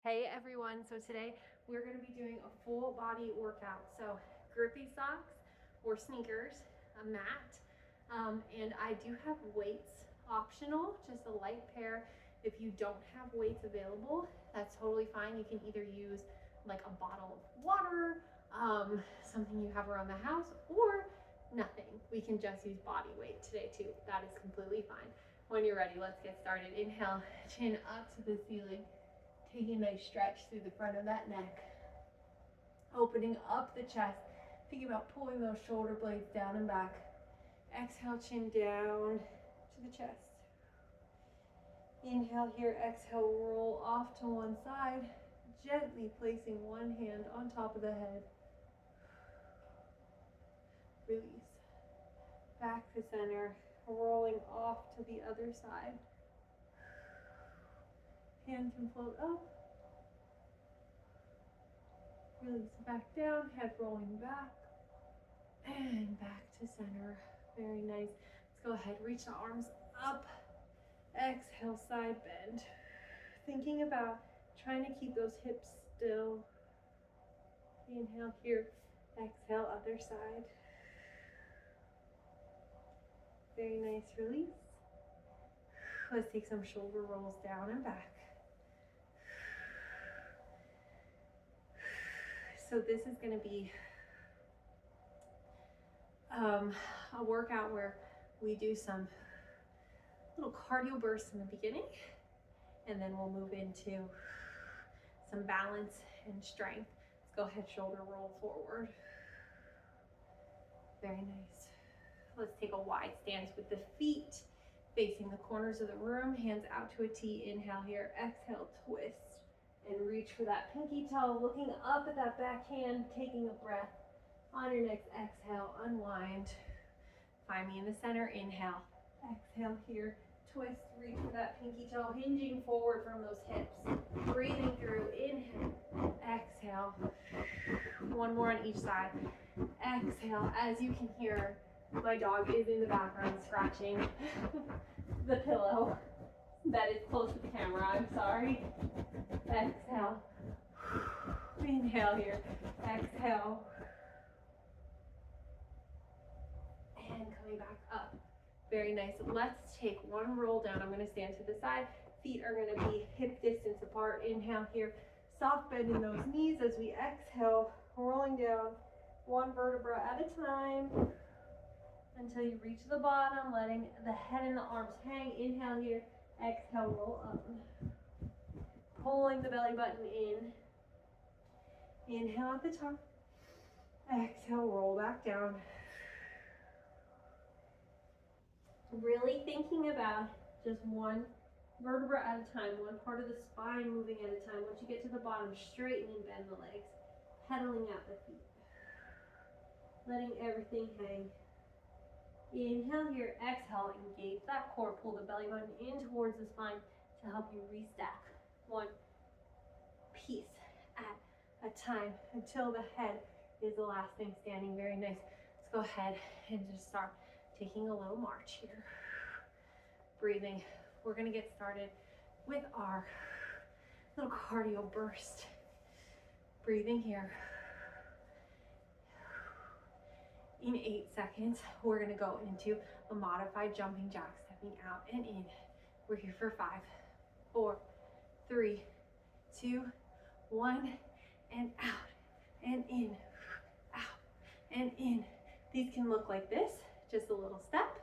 Hey everyone, so today we're going to be doing a full body workout. So grippy socks or sneakers, a mat, and I do have weights optional, just a light pair. If you don't have weights available, that's totally fine. You can either use like a bottle of water, something you have around the house, or nothing. We can just use body weight today too. That is completely fine. When you're ready, let's get started. Inhale, chin up to the ceiling. Taking a nice stretch through the front of that neck. Opening up the chest. Thinking about pulling those shoulder blades down and back. Exhale, chin down to the chest. Inhale here, exhale, roll off to one side. Gently placing one hand on top of the head. Release. Back to center. Rolling off to the other side. Hand can float up. Release back down, head rolling back. And back to center. Very nice. Let's go ahead, reach the arms up. Exhale, side bend. Thinking about trying to keep those hips still. Inhale here. Exhale, other side. Very nice release. Let's take some shoulder rolls down and back. So this is going to be a workout where we do some little cardio bursts in the beginning, and then we'll move into some balance and strength. Let's go ahead, shoulder roll forward. Very nice. Let's take a wide stance with the feet facing the corners of the room, hands out to a T. Inhale here, exhale, twist. And reach for that pinky toe, looking up at that back hand, taking a breath. On your next exhale, unwind. Find me in the center, inhale. Exhale here, twist, reach for that pinky toe, hinging forward from those hips. Breathing through, inhale, exhale. One more on each side. Exhale, as you can hear, my dog is in the background scratching the pillow that is close to the camera, I'm sorry. Exhale. Inhale here. Exhale. And coming back up. Very nice. Let's take one roll down. I'm going to stand to the side. Feet are going to be hip distance apart. Inhale here. Soft bend in those knees as we exhale. Rolling down one vertebra at a time until you reach the bottom, letting the head and the arms hang. Inhale here. Exhale, roll up. Pulling the belly button in. Inhale at the top. Exhale, roll back down. Really thinking about just one vertebra at a time, one part of the spine moving at a time. Once you get to the bottom, straighten and bend the legs, pedaling out the feet. Letting everything hang. Inhale here, exhale, engage that core, pull the belly button in towards the spine to help you restack one piece at a time until the head is the last thing standing. Very nice. Let's go ahead and just start taking a little march here. Breathing. We're going to get started with our little cardio burst. Breathing here. In 8 seconds, we're going to go into a modified jumping jack, stepping out and in. We're here for 5, 4, 3, 2, 1, and out and in, out and in. These can look like this, just a little step,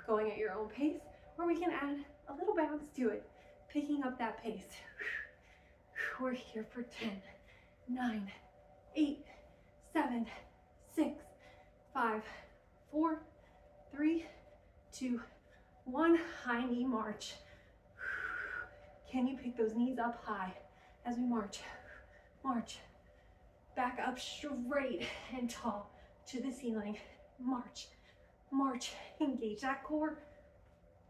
going at your own pace, or we can add a little bounce to it, picking up that pace. We're here for 10, 9, 8, 7, 6, 5, 4, 3, 2, 1. High knee march. Can you pick those knees up high as we march? March. Back up straight and tall to the ceiling. March. March. Engage that core.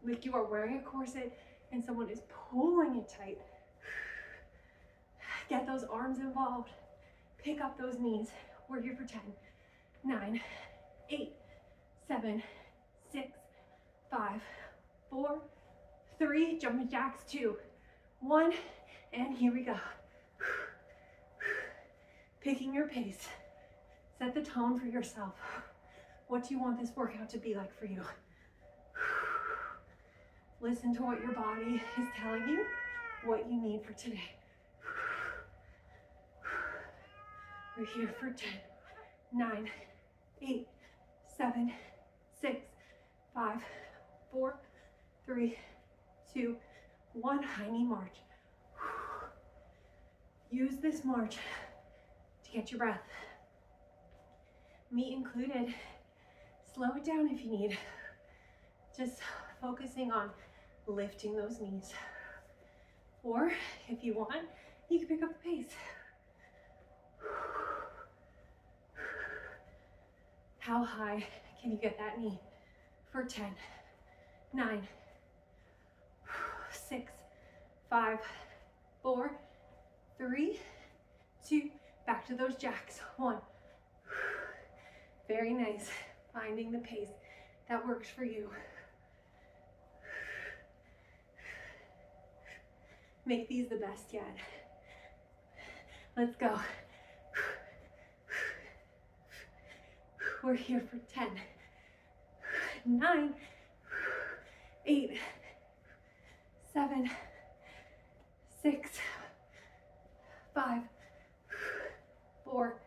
Like you are wearing a corset and someone is pulling it tight. Get those arms involved. Pick up those knees. We're here for 10, 9, 8, 7, 6, 5, 4, 3, jumping jacks, 2, 1, And here we go. Picking your pace. Set the tone for yourself. What do you want this workout to be like for you? Listen to what your body is telling you, what you need for today. We're here for 10, 9, 8, 7, 6, 5, 4, 3, 2, 1. High knee march. Use this march to get your breath. Me included. Slow it down if you need. Just focusing on lifting those knees. Or if you want, you can pick up the pace. How high can you get that knee? For 10, 9, 6, 5, 4, 3, 2, back to those jacks. 1. Very nice. Finding the pace that works for you. Make these the best yet. Let's go. We're here for 10, 9, 8, 7, 6, 5, 4,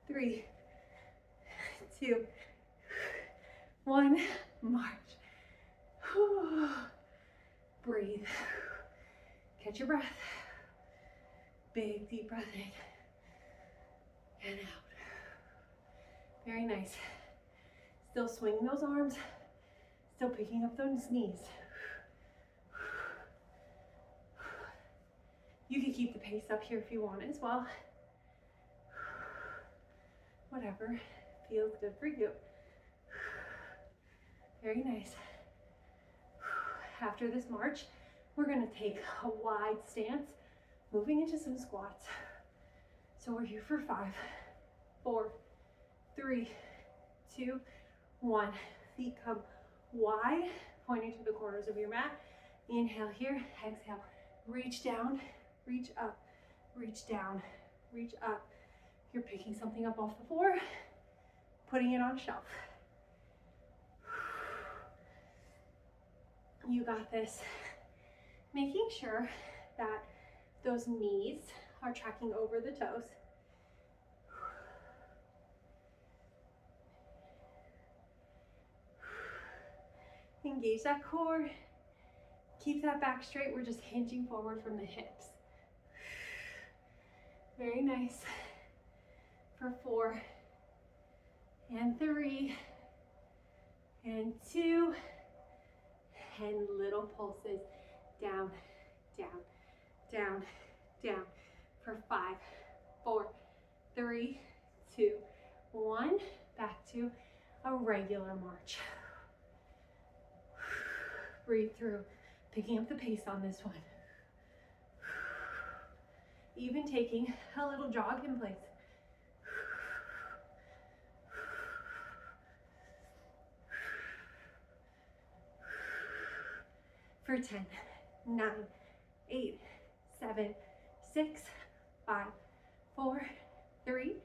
3, 2, 1. March. Breathe. Catch your breath. Big deep breath in and out. Very nice. Still swinging those arms. Still picking up those knees. You can keep the pace up here if you want as well. Whatever feels good for you. Very nice. After this march, we're gonna take a wide stance, moving into some squats. So we're here for 5, 4, 3, 2, 1. Feet come wide, pointing to the corners of your mat. Inhale here, exhale. Reach down, reach up, reach down, reach up. You're picking something up off the floor, putting it on a shelf. You got this. Making sure that those knees are tracking over the toes. Engage that core. Keep that back straight. We're just hinging forward from the hips. Very nice. For 4, and 3, and 2, and little pulses. Down, down, down, down. For 5, 4, 3, 2, 1. Back to a regular march. Breathe through, picking up the pace on this one. Even taking a little jog in place. For 10, 9, 8, 7, 6, 5, 4, 3,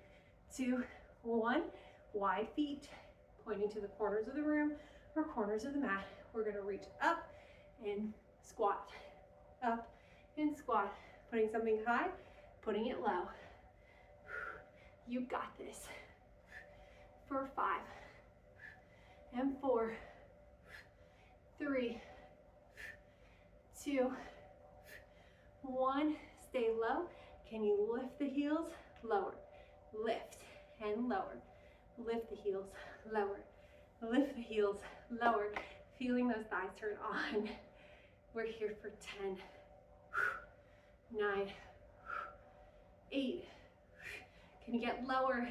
2, 1. Wide feet, pointing to the corners of the room or corners of the mat. We're gonna reach up and squat, up and squat. Putting something high, putting it low. You got this. For 5, and 4, 3, 2, 1. Stay low. Can you lift the heels? Lower. Lift and lower. Lift the heels, lower. Lift the heels, lower. Feeling those thighs turn on. We're here for 10, 9, 8. Can you get lower?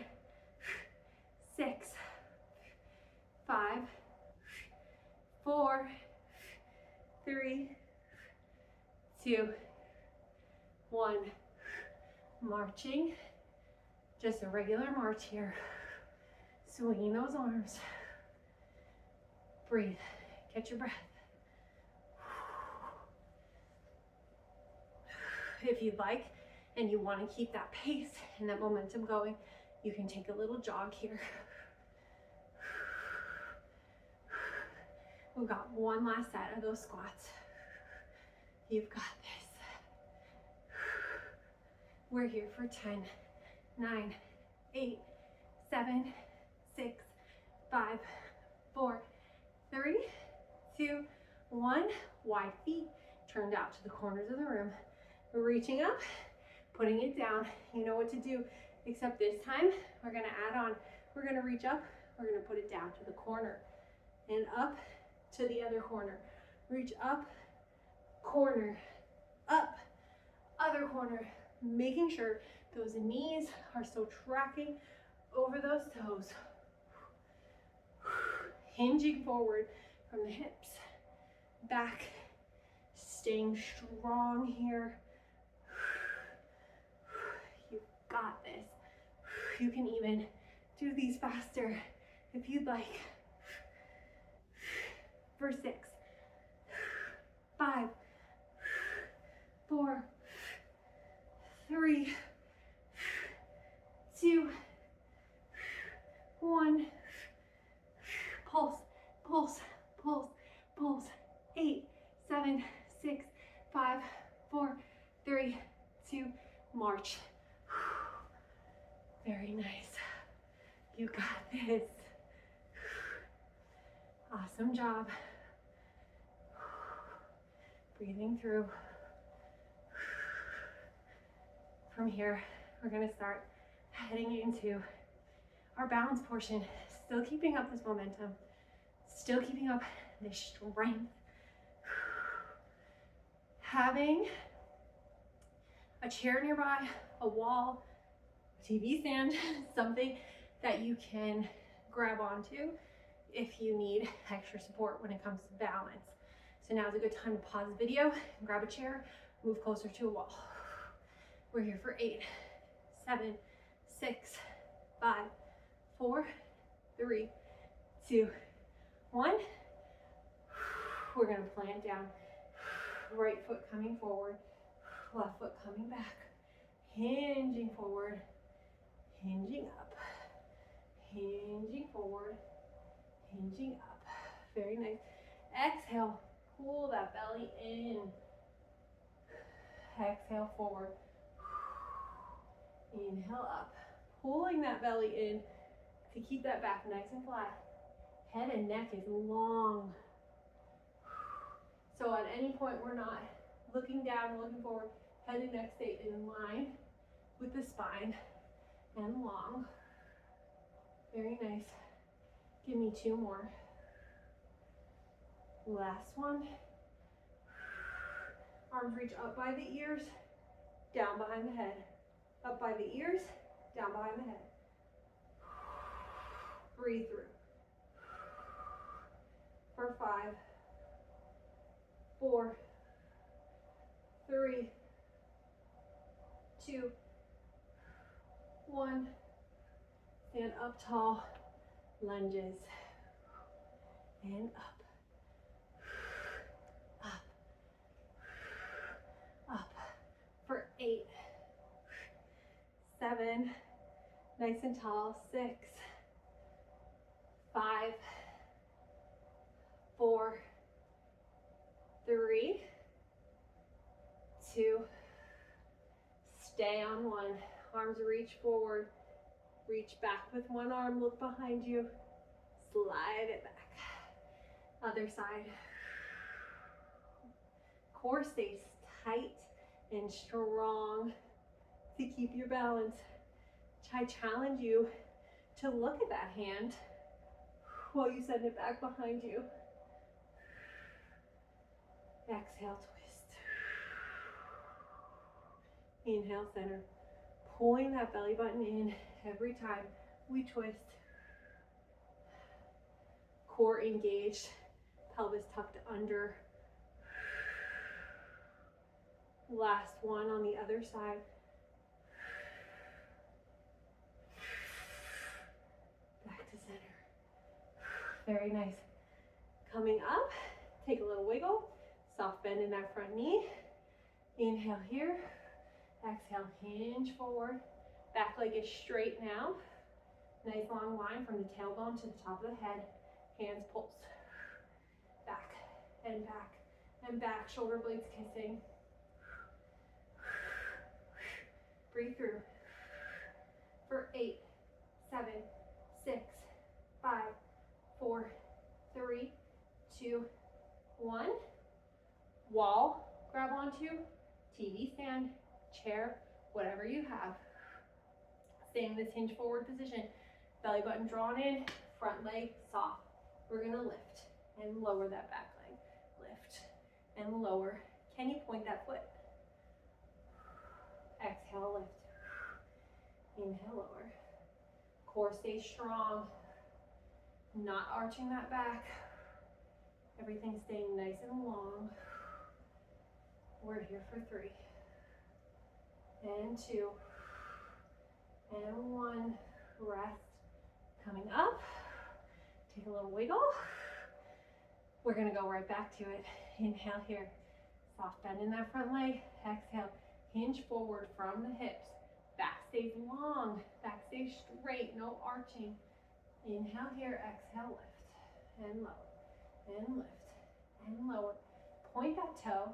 6, 5, 4, 3, 2, 1. Marching. Just a regular march here. Swinging those arms. Breathe. Catch your breath. If you'd like, and you want to keep that pace and that momentum going, you can take a little jog here. We've got one last set of those squats. You've got this. We're here for 10, 9, 8, 7, 6, 5, 4, 3, 2, 1. Wide feet turned out to the corners of the room. We're reaching up, putting it down. You know what to do, except this time we're gonna add on. We're gonna reach up, we're gonna put it down to the corner and up to the other corner. Reach up, corner, up, other corner, making sure those knees are still tracking over those toes. Hinging forward from the hips, back, staying strong here. You've got this. You can even do these faster if you'd like. For 6, 5, 4, 3, 2, 1. Pulse, pulse, pulse, pulse. 8, 7, 6, 5, 4, 3, 2, march. Very nice. You got this. Awesome job. Breathing through. From here, we're gonna start heading into our balance portion. Still keeping up this momentum. Still keeping up this strength. Having a chair nearby, a wall, a TV stand, something that you can grab onto if you need extra support when it comes to balance. So now's a good time to pause the video, grab a chair, move closer to a wall. We're here for 8, 7, 6, 5, 4, 3, 2, 1. We're gonna plant down. Right foot coming forward, left foot coming back. Hinging forward, hinging up, hinging forward, hinging up. Very nice. Exhale, pull that belly in. Exhale forward. Inhale up. Pulling that belly in to keep that back nice and flat. Head and neck is long. So at any point we're not looking down, looking forward. Head and neck stay in line with the spine and long. Very nice. Give me 2 more. Last one. Arms reach up by the ears, down behind the head. Up by the ears, down behind the head. Breathe through. For 5, 4, 3, 2, 1. Stand up tall, lunges, and up. Up for 8, 7, nice and tall, 6, 5, 4, 3, 2, stay on 1. Arms reach forward, reach back with one arm, look behind you, slide it back. Other side. Core stays tight and strong to keep your balance. I challenge you to look at that hand while you send it back behind you. Exhale, twist. Inhale, center. Pulling that belly button in every time we twist. Core engaged, pelvis tucked under. Last one on the other side. Back to center. Very nice. Coming up, take a little wiggle. Soft bend in that front knee. Inhale here. Exhale, hinge forward. Back leg is straight now. Nice long line from the tailbone to the top of the head. Hands pulse. Back and back and back. Shoulder blades kissing. Breathe through. For 8, 7, 6, 5, 4, 3, 2, 1. Wall, grab onto, TV stand, chair, whatever you have. Stay in this hinge forward position. Belly button drawn in, front leg soft. We're gonna lift and lower that back leg. Lift and lower. Can you point that foot? Exhale, lift. Inhale, lower. Core stays strong. Not arching that back. Everything staying nice and long. We're here for 3. And 2. And 1. Rest. Coming up. Take a little wiggle. We're gonna go right back to it. Inhale here. Soft bend in that front leg. Exhale. Hinge forward from the hips. Back stays long. Back stays straight. No arching. Inhale here. Exhale. Lift. And lower. And lift. And lower. Point that toe.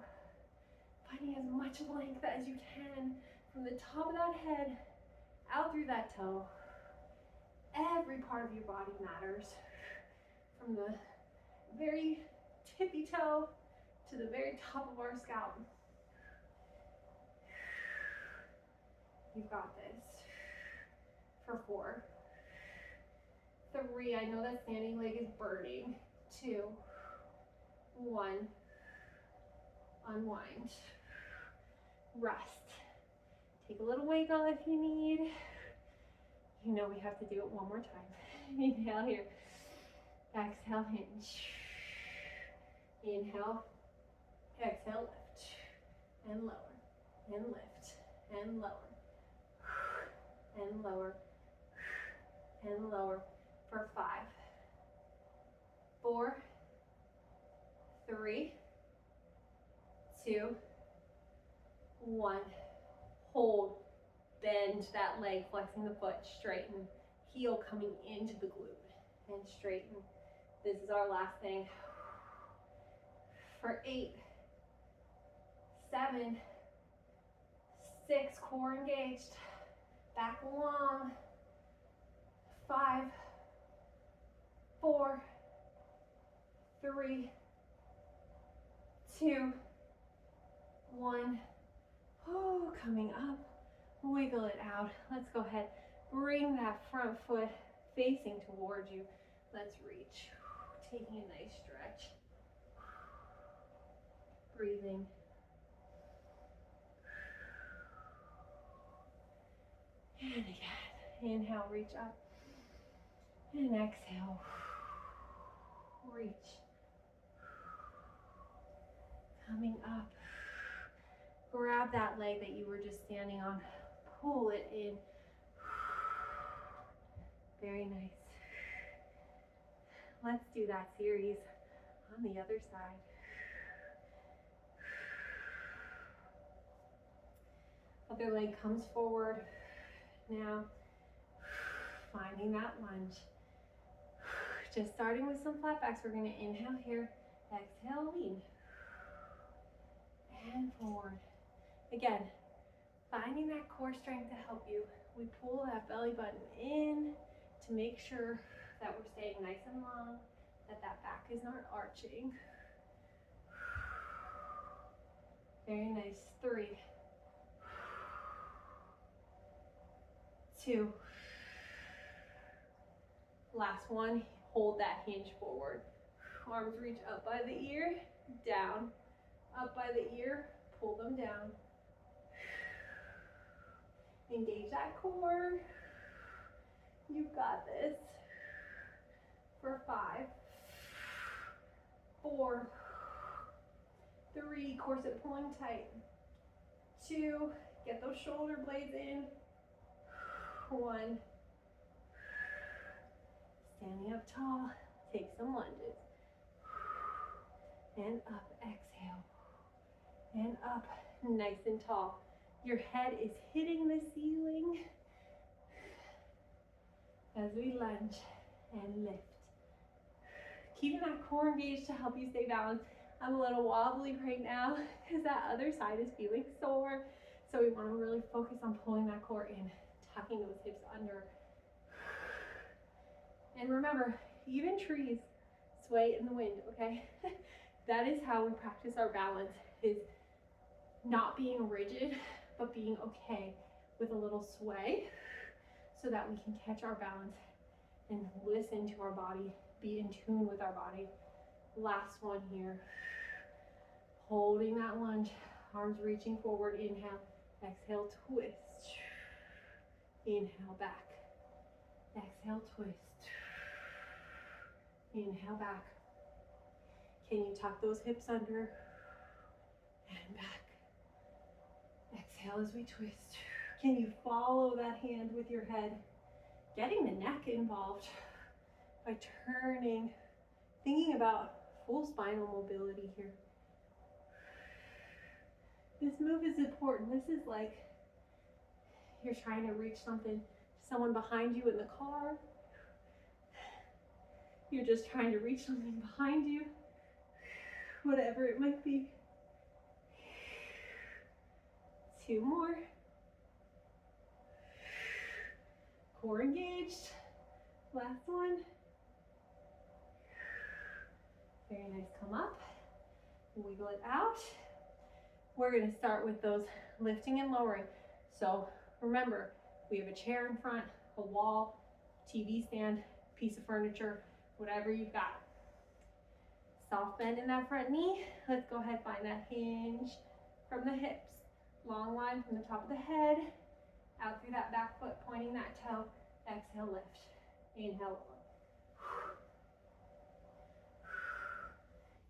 Finding as much length as you can from the top of that head out through that toe. Every part of your body matters. From the very tippy toe to the very top of our scalp. You've got this. For 4. 3, I know that standing leg is burning. 2, 1. Unwind. Rest. Take a little wiggle if you need. You know we have to do it one more time. Inhale here. Exhale, hinge. Inhale. Exhale, lift. And lower. And lift. And lower. And lower. And lower. For 5. 4. 3. 2. 1. Hold. Bend that leg, flexing the foot, straighten. Heel coming into the glute and straighten. This is our last thing. For 8, 7, 6, core engaged. Back long. 5, 4, 3, 2, 1. Oh, coming up. Wiggle it out. Let's go ahead. Bring that front foot facing towards you. Let's reach. Taking a nice stretch. Breathing. And again. Inhale, reach up. And exhale. Reach. Coming up. Grab that leg that you were just standing on. Pull it in. Very nice. Let's do that series on the other side. Other leg comes forward. Now, finding that lunge. Just starting with some flat backs. We're going to inhale here. Exhale, lean. And forward. Again, finding that core strength to help you. We pull that belly button in to make sure that we're staying nice and long, that that back is not arching. Very nice. 3, 2. Last one. Hold that hinge forward. Arms reach up by the ear, down. Up by the ear, pull them down. Engage that core. You've got this. For 5, 4, 3, corset pulling tight. 2, get those shoulder blades in. 1, standing up tall, take some lunges. And up, exhale. And up, nice and tall. Your head is hitting the ceiling as we lunge and lift. Keeping that core engaged to help you stay balanced. I'm a little wobbly right now because that other side is feeling sore. So we want to really focus on pulling that core in, tucking those hips under. And remember, even trees sway in the wind, okay? That is how we practice our balance, is not being rigid, but being okay with a little sway so that we can catch our balance and listen to our body, be in tune with our body. Last one here. Holding that lunge, arms reaching forward, inhale, exhale, twist. Inhale, back. Exhale, twist. Inhale, back. Can you tuck those hips under? And back. Exhale as we twist. Can you follow that hand with your head? Getting the neck involved by turning, thinking about full spinal mobility here. This move is important. This is like you're trying to reach something, someone behind you in the car. You're just trying to reach something behind you, whatever it might be. 2 more. Core engaged. Last one. Very nice. Come up. Wiggle it out. We're going to start with those lifting and lowering. So remember, we have a chair in front, a wall, TV stand, piece of furniture, whatever you've got. Soft bend in that front knee. Let's go ahead, find that hinge from the hips. Long line from the top of the head, out through that back foot, pointing that toe. Exhale, lift. Inhale.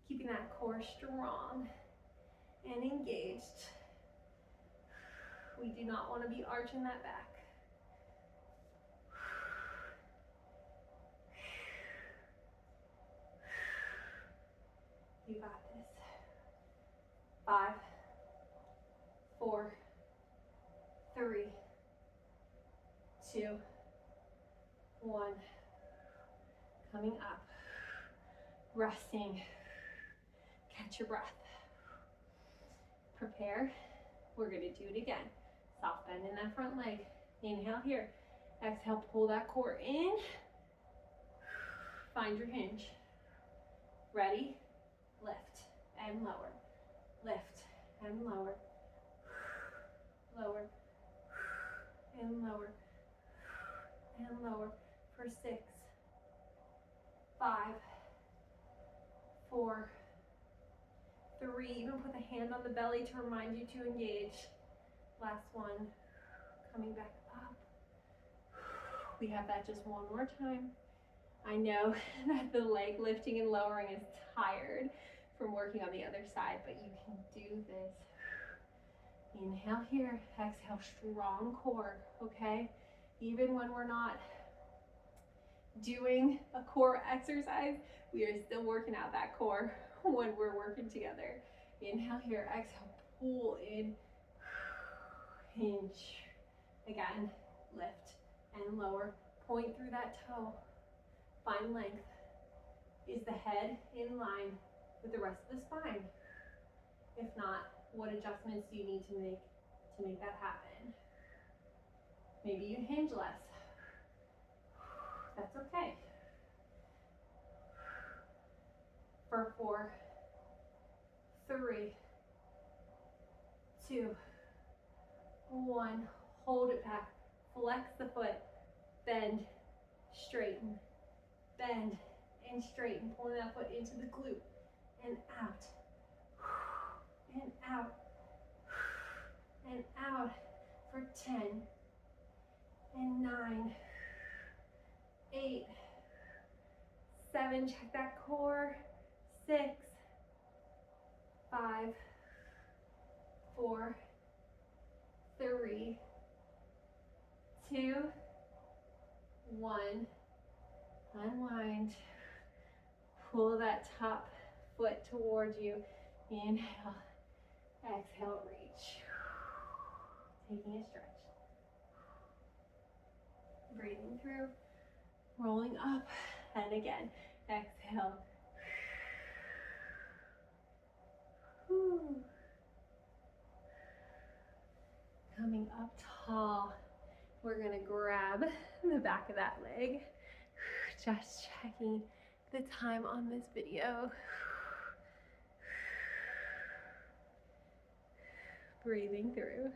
Keeping that core strong and engaged. We do not want to be arching that back. You got this. 5, 4, 3, 2, 1. Coming up. Resting. Catch your breath. Prepare. We're going to do it again. Soft bend in that front leg. Inhale here. Exhale, pull that core in. Find your hinge. Ready? Lift and lower. Lift and lower. Lower and lower and lower for 6, 5, 4, 3. Even put the hand on the belly to remind you to engage. Last one. Coming back up. We have that just one more time. I know that the leg lifting and lowering is tired from working on the other side, but you can do this. Inhale here, exhale, strong core, okay? Even when we're not doing a core exercise, we are still working out that core when we're working together. Inhale here, exhale, pull in, hinge. Again, lift and lower, point through that toe, find length. Is the head in line with the rest of the spine? If not, what adjustments do you need to make that happen? Maybe you hinge less. That's okay. For 4, 3, 2, 1. Hold it back. Flex the foot. Bend, straighten, bend, and straighten. Pulling that foot into the glute and out. And out, and out for 10, and 9, 8, 7, check that core, 6, 5, 4, 3, 2, 1, unwind, pull that top foot towards you, inhale. Exhale, reach. taking a stretch. Breathing through, rolling up, and again, exhale. Whew. Coming up tall, we're gonna grab the back of that leg. Just checking the time on this video. Breathing through.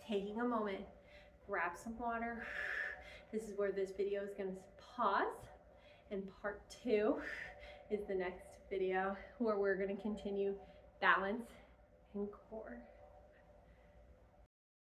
Taking a moment, grab some water. This is where this video is going to pause, and part 2 is the next video where we're going to continue balance and core.